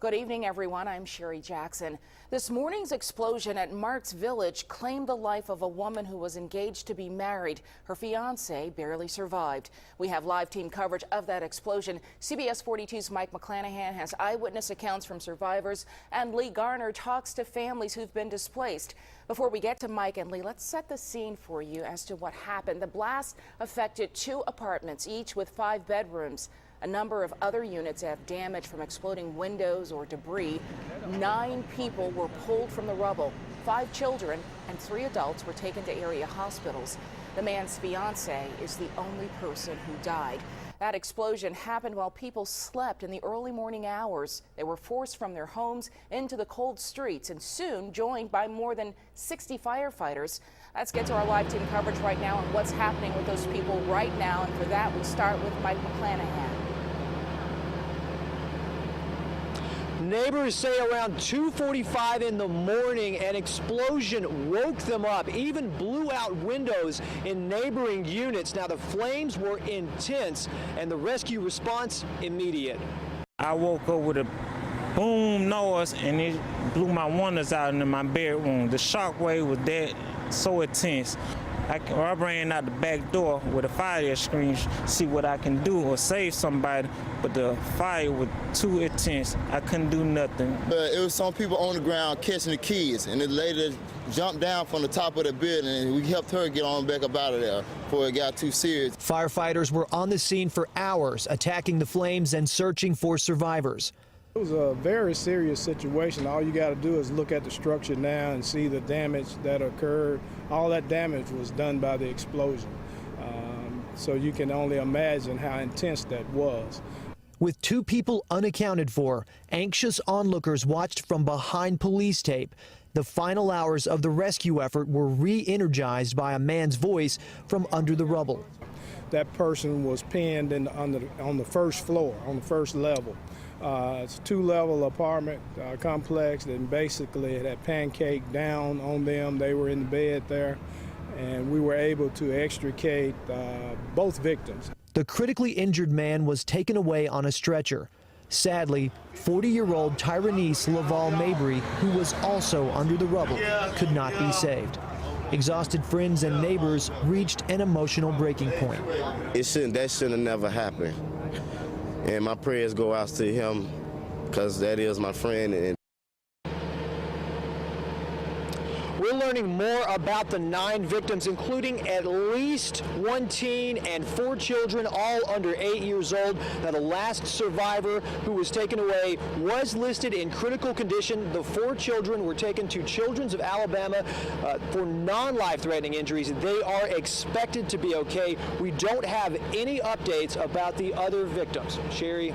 Good evening, everyone. I'm Sherry Jackson. This morning's explosion at Marks Village claimed the life of a woman who was engaged to be married. Her fiance barely survived. We have live team coverage of that explosion. CBS 42's Mike McClanahan has eyewitness accounts from survivors, and Lee Garner talks to families who've been displaced. Before we get to Mike and Lee, let's set the scene for you as to what happened. The blast affected 2 apartments, each with 5 bedrooms. A number of other units have damage from exploding windows or debris. 9 people were pulled from the rubble. 5 children and 3 adults were taken to area hospitals. The man's fiance is the only person who died. That explosion happened while people slept in the early morning hours. They were forced from their homes into the cold streets and soon joined by more than 60 firefighters. Let's get to our live team coverage right now on what's happening with those people right now. And for that, we start with Mike McClanahan. Neighbors say around 2:45 in the morning, an explosion woke them up, even blew out windows in neighboring units. Now, the flames were intense and the rescue response immediate. I woke up with a boom noise and it blew my windows out into my bedroom. The shock wave was that so intense. I ran out the back door with a fire extinguisher, see what I can do or save somebody, but the fire was too intense. I couldn't do nothing. It was some people on the ground catching the kids, and the lady jumped down from the top of the building, and we helped her get on back up out of there before it got too serious. Firefighters were on the scene for hours, attacking the flames and searching for survivors. It was a very serious situation. All you got to do is look at the structure now and see the damage that occurred. All that damage was done by the explosion. So you can only imagine how intense that was. With 2 people unaccounted for, anxious onlookers watched from behind police tape. The final hours of the rescue effort were re-energized by a man's voice from under the rubble. That person was pinned on the first floor, on the first level. It's a 2-level apartment complex, and basically it had pancaked down on them. They were in the bed there, and we were able to extricate both victims. The critically injured man was taken away on a stretcher. Sadly, 40-year-old Tyrannese Laval Mabry, who was also under the rubble, could not be saved. Exhausted friends and neighbors reached an emotional breaking point. That shouldn't have never happened. And my prayers go out to him because that is my friend. And we're learning more about the 9 victims, including at least 1 teen and 4 children, all under 8 years old. Now, the last survivor who was taken away was listed in critical condition. The 4 children were taken to Children's of Alabama for non-life-threatening injuries. They are expected to be okay. We don't have any updates about the other victims. Sherry?